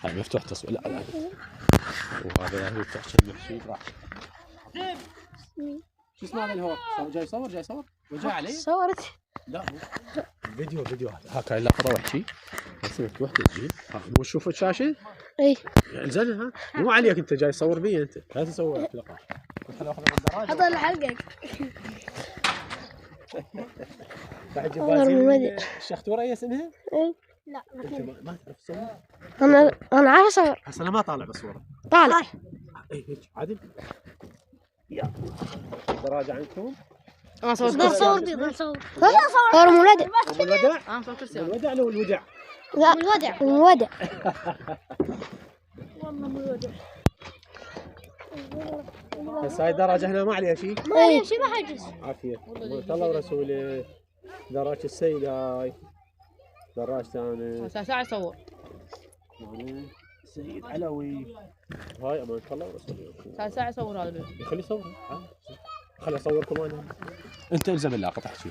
هاي مفتوح تصوير. لا لا وهذا هو عشان نحشي راح. شو اسمه هذا الهور؟ جاي يصور وجاي علي؟ صورت. لا فيديو هاك هاي اللقطة وحشي. بس مفتوح تسجيل. مو تشوف الشاشة؟ اي انزلها مو عليك انت جاي تصور بي انت لا تصور في لقطة. حط الحلقة. بعد جبازين الشختورة هي اسمها؟ اي لا ما تعرف تصور؟ انا عارف اصور. هسه انا ما طالع بالصورة. طالع. اي هيك عادل. يلا دراجة عندكم؟ صور صور مولد. الوداع؟ الوداع لو الوداع؟ لا الودع. والله مو الوداع. بس هاي الدراجة هنا ما عليها شيء؟ ما عليها شيء، ما حجز. عافية الله ورسوله. دراجة السيد هاي دراجة ثانية. ساعة يصور. سيد علوي. هاي أمان الله ورسوله. ساعة يصور هذا. خلي يصور. خلي أصوركم أنا. أنت إلزم اللاقطة احكي.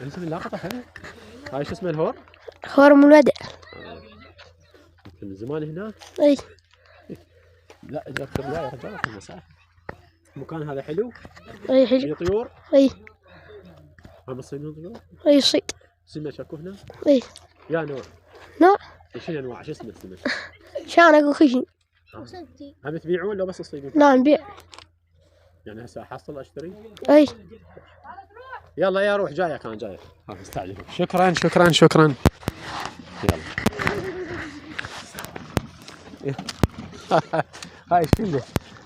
إلزم اللاقطة حلو. هاي شو اسمه الهور؟ هور مولد. من زمان هنا؟ اي لا جابت لا يا رجال في المساء. المكان هذا حلو؟ اي حلو. في طيور؟ اي هم تصيدون طيور؟ اي صيد. سمك اكو هنا؟ اي يا نوع؟ نوع؟ شنو انواع؟ شو اسمه السمك؟ شانك وخشن. هم تبيعون ولا بس تصيدون؟ لا نبيع. يعني هسه احصل اشتري؟ اي يلا يا روح جايك انا جايك. ها مستعجل. شكرا. يلا. هاي شنو؟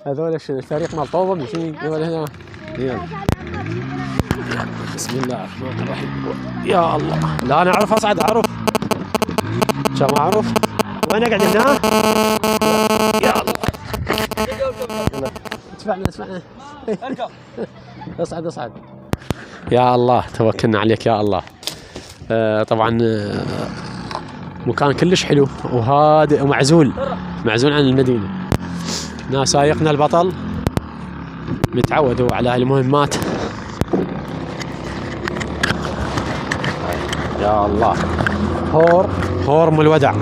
هذول فريق ملطوبه مشين هذول هنا. يلا. بسم الله الرحمن الرحيم. يا الله لا انا اعرف اصعد اعرف. شو ما اعرف؟ وين اقعد هنا؟ يا الله. يلا ادفعنا. اصعد. يا الله توكلنا عليك يا الله. طبعا مكان كلش حلو وهادئ ومعزول عن المدينة. هنا سايقنا البطل متعودوا على المهمات. يا الله هور ام الودع.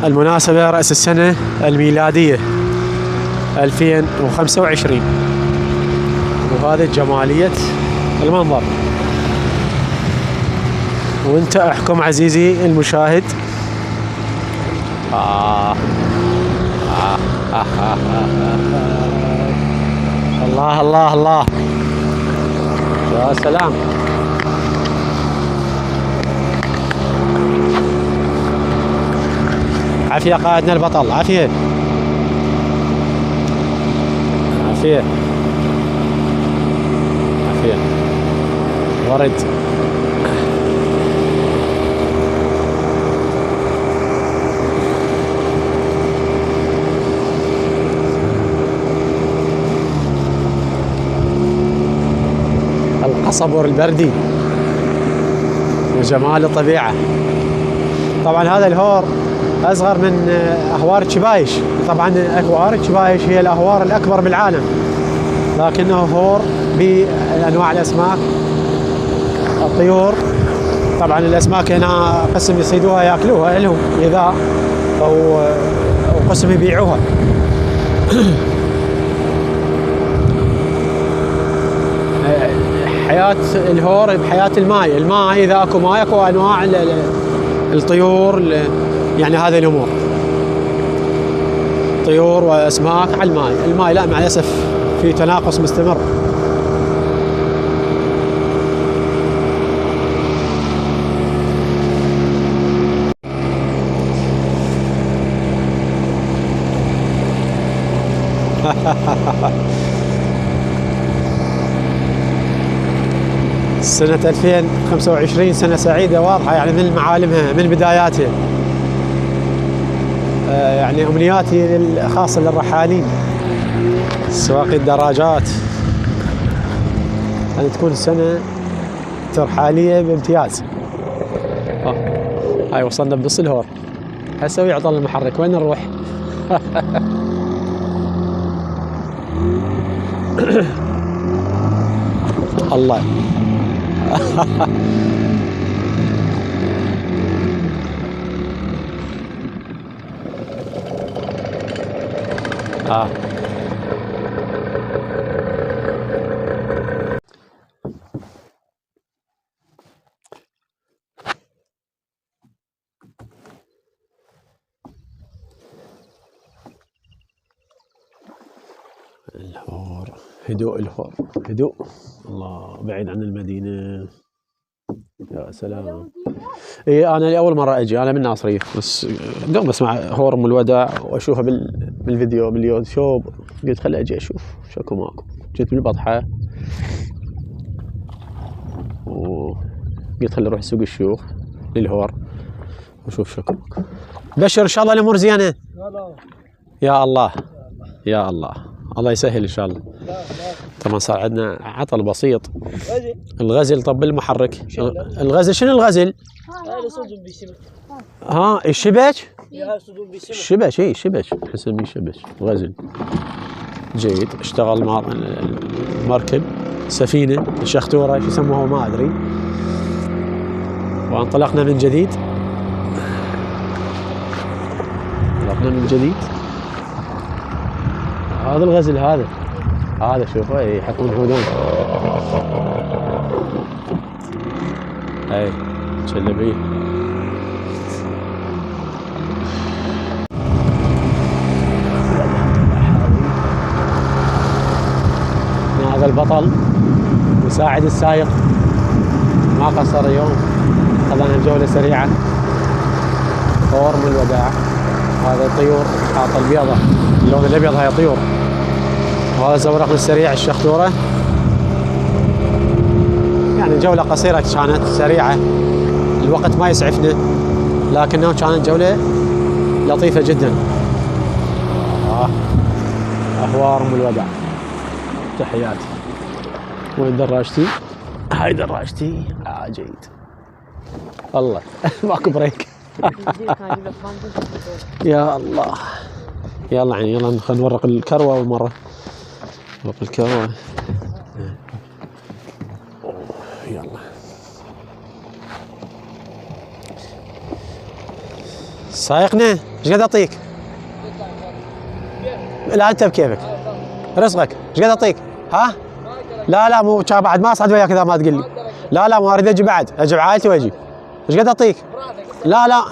المناسبة رأس السنة الميلادية 2025 وهذه جمالية المنظر. وانت احكم عزيزي المشاهد. الله يا سلام. عافية قائدنا البطل. عافية ورد. القصبر البردي وجمال الطبيعة. طبعا هذا الهور أصغر من أهوار تشبايش. طبعا أهوار تشبايش هي الأهوار الأكبر بالعالم، لكنه هور بأنواع الأسماك الطيور. طبعا الأسماك هنا قسم يصيدوها يأكلوها لهم غذاء وقسم يبيعوها. حياة الهور بحياة الماء إذا أكو ماء أكو أنواع الطيور. يعني هذه الأمور طيور وأسماك على الماء لا مع الأسف في تناقص مستمر. سنة 2025 سنة سعيدة واضحة يعني من معالمها من بداياتها. يعني أمنياتي خاصة للرحالين سواقي الدراجات أن تكون سنة ترحالية بامتياز. هاي وصلنا بنص الهور. هسه يعطل المحرك وين نروح؟ الله. الهور، هدوء الهور، هدوء. الله، بعيد عن المدينة. يا سلام. اي انا لأول مرة اجي، انا من ناصرية، بس دوم اسمع هور ام الوداع واشوفها بالفيديو باليوتيوب، قلت خلي اجي اشوف شكو ماكو. جيت بالبطحة وقلت خلي اروح سوق الشيوخ للهور وشوف شكو ماكو. بشر ان شاء الله الامور زينة. يا الله يا الله، الله يسهل ان شاء الله. طبعا صار عندنا عطل بسيط. الغزل طب المحرك. الغزل شنو الغزل؟ ها الشبك؟ الشبك، اي الشبك نسميه شبك الغزل. جيد. اشتغل المركب، سفينة، الشختورة شو يسموها ما ادري. وانطلقنا من جديد. انطلقنا من جديد. هذا الغزل، هذا شوفه يحطون هدوم. اي تشلبيه. هذا البطل مساعد السائق ما قصر اليوم، خذنا الجولة سريعة. هور من الوداع. هذا الطيور حاط البيضة، اللون الابيض هاي طيور. وهذا زورقنا السريع الشختورة. يعني جولة قصيرة كانت سريعة، الوقت ما يسعفنا، لكنه كانت جولة لطيفة جدا. أهوار ام الوداع، تحياتي. وين دراجتي؟ هاي دراجتي. جيد. الله ماكو بريك. يا الله. يلا يعني يلا خلينا نورق الكروة أول مرة. نورق الكروة. يلا. سايقنا ايش قد اعطيك؟ لا انت بكيفك، رزقك. ايش قد اعطيك؟ ها؟ لا مو بعد ما اصعد وياك اذا ما تقول لي. لا ما اريد اجي بعد، اجي بعائلتي واجي. ايش قد اعطيك؟ لا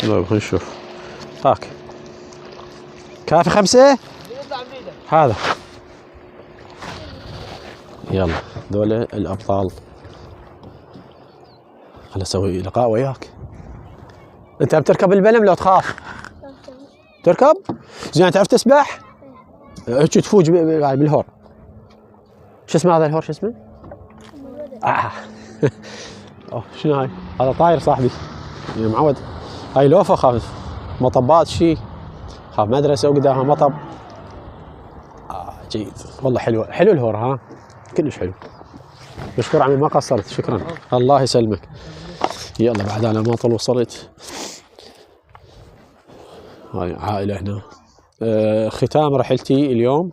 خلينا نشوف. هاك كافي 5 هذا. يلا ذولا الابطال. خل اسوي لقاء وياك. انت بتركب البلم لو تخاف؟ تركب؟ زين تعرف تسبح؟ هيك تفوج بالهور. شو اسمه هذا الهور؟ شو اسمه؟ اوه شنو هاي؟ هذا طاير صاحبي معود. هاي لوفه خاف مطبات شي، خاف مدرسه وقدامها مطب. جيد والله حلو الهور. ها كلش حلو. مشكور عمي ما قصرت. شكرا الله يسلمك. يلا بعد انا ما طول وصلت. هاي عائله هنا. ختام رحلتي اليوم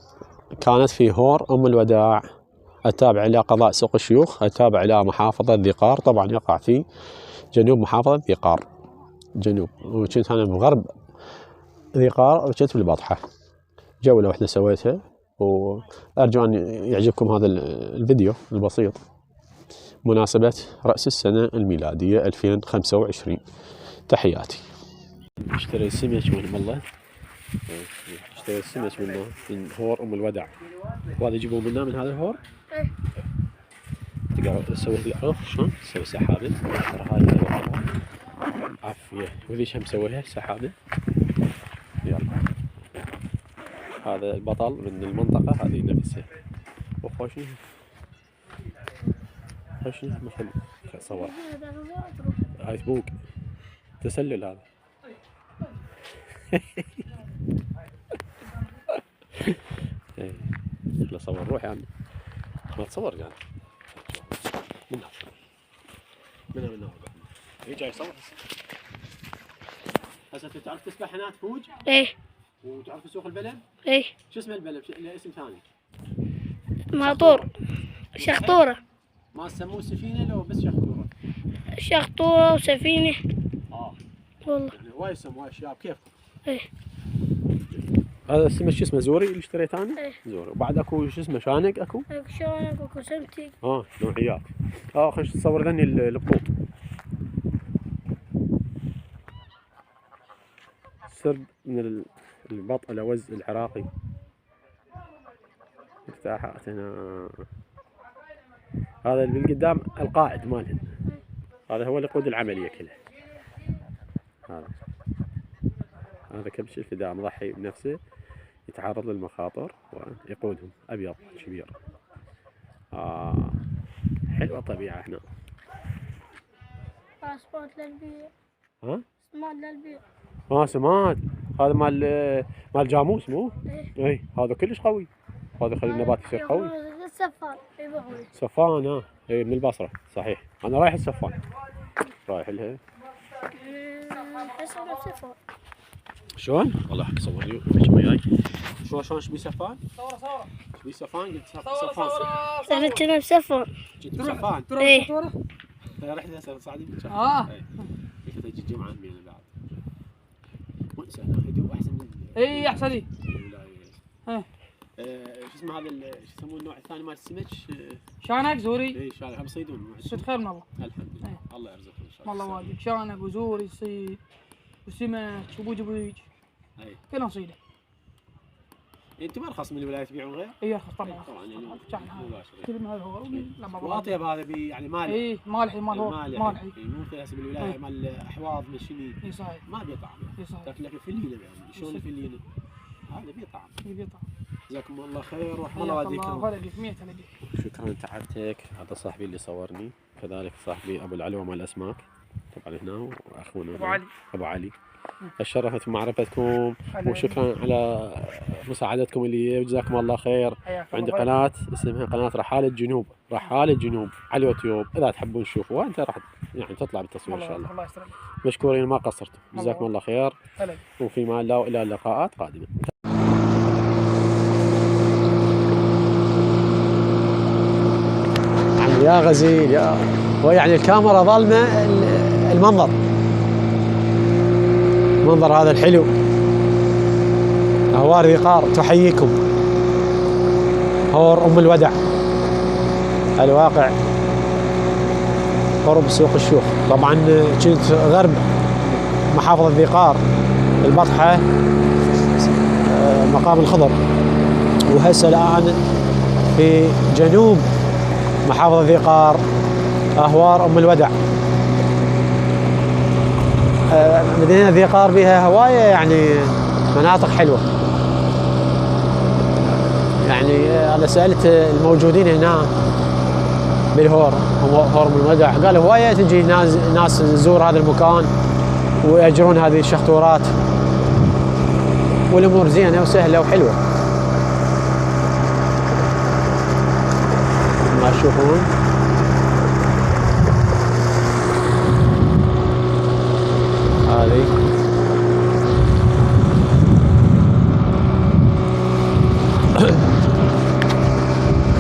كانت في هور ام الوداع، التابع الى قضاء سوق الشيوخ، التابع الى محافظه ذي قار. طبعا يقع في جنوب محافظه ذي قار جنوب، وكنت انا بغرب ذي قار وكنت بالبطحه. جوله واحده سويتها، وارجو ان يعجبكم هذا الفيديو البسيط مناسبه راس السنه الميلاديه 2025. تحياتي. اشتري سمك من الله، اشتري سمك من هور ام الوداع، وهذا يجيبون منا من هذا الهور. تقدر تسوي شلون تسوي سحابه. ترى هذه عافيه. وذيش هم مسويها سحابه. يلا هذا البطل من المنطقه هذه نفسها. وخوشني مثل صور. هاي فوق تسلل هذا. لا صور روح يعني ما تصور يعني من هي جاي صور. هسه انت تعرف تسبح هناك فوج؟ ايه. وتعرف تسوق البلم؟ ايه. شو اسمه البلم؟ له اسم ثاني. ماطور. شخطورة. ما سموه سفينه لو بس شخطوره؟ شخطورة وسفينة. والله يعني وايد سموها اشياء بكيفكم. ايه. هذا السمك شو اسمه زوري اللي اشتريته انا؟ ايه. زوري. وبعد اكو شو اسمه شانق اكو؟ اكو شونك واكو سمتك. نوعيات. خلينا نصور ذني البطوط. سرب من البط الاوز العراقي. مفتاحات هنا. هذا اللي بالقدام القائد مالهن. هذا هو اللي يقود العملية كلها. هذا كبش الفداء مضحي بنفسه، يتعرض للمخاطر ويقودهم. أبيض كبير. حلوة الطبيعة هنا. سماد للبيع. ها؟ سماد للبيع. سماد. هذا مال جاموس مو؟ ايه. اي هذا كلش قوي. هذا يخلي النبات يصير قوي. السفان يبيعونه. سفان اي من البصرة صحيح. أنا رايح السفان. رايح لها. اسمه سفان. شلون؟ والله حق صورني وياي. شلون شبي سفان؟ صورة. شبي سفان؟ قلت سفان. احنا كنا بسفان. جيت سفان. ايه. رحت هسه صاعدين. قلت اجي الجمعة من بعد. وانسى هدوء احسن من. اي احسن لي. شو اسمه هذا شو يسمونه النوع الثاني مال السمك؟ شانك زوري. اي شانك هم يصيدون. صيد خير من الله. الحمد لله. الله يرزقهم ان شاء الله. والله واجد شانك وزوري صيد وسمك وبوج. كلهم صيده. انتم ارخص من الولايات تبيعون غير؟ اي ارخص طبعا. يعني كل ما هذا هو لما واطيب هذا يعني مالح. اي مالحي مال هو مالحي. مو مثل بالولايه مال احواض مشيني. اي صحيح. ما بيه طعم. اي صحيح. لكن فلينه يعني شلون الفلينه؟ هذا بيه طعم. بيه طعم. جزاكم الله خير ورحمه الله والديكم. الله يخليك 100 هلا. شكرا تعبتك. هذا صاحبي اللي صورني، كذلك صاحبي ابو العلوه مال الاسماك طبعا هنا، واخونا ابو علي. تشرفت بمعرفتكم وشكرا على مساعدتكم اللي جزاكم الله خير. عندي قناه اسمها قناه رحاله جنوب على اليوتيوب، اذا تحبون تشوفوها انت راح يعني تطلع بالتصوير ان شاء الله. مشكورين ما قصرتم. جزاكم الله خير. وفيما الله والى اللقاءات قادمه. يا غزيل يا ويعني الكاميرا ظلمه المنظر هذا الحلو. اهوار ذقار تحييكم. هور ام الودع الواقع قرب سوق الشوخ. طبعا كنت غرب محافظه ذقار البطحه مقام الخضر، وهسه الان في جنوب محافظة ذقار أهوار أم الودع. مدينة ذقار بها هواية يعني مناطق حلوة. يعني أنا سألت الموجودين هنا بالهور هور أم الودع، قالوا هواية تجي ناس تزور هذا المكان ويأجرون هذه الشخطورات، والأمور زينة وسهلة وحلوة. ما تشوفون هذه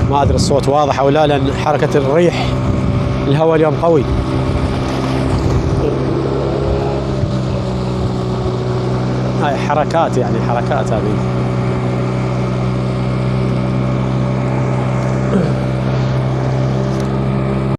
ما ادري الصوت واضح او لا لان حركة الريح، الهواء اليوم قوي. هاي حركات يعني حركات هذه.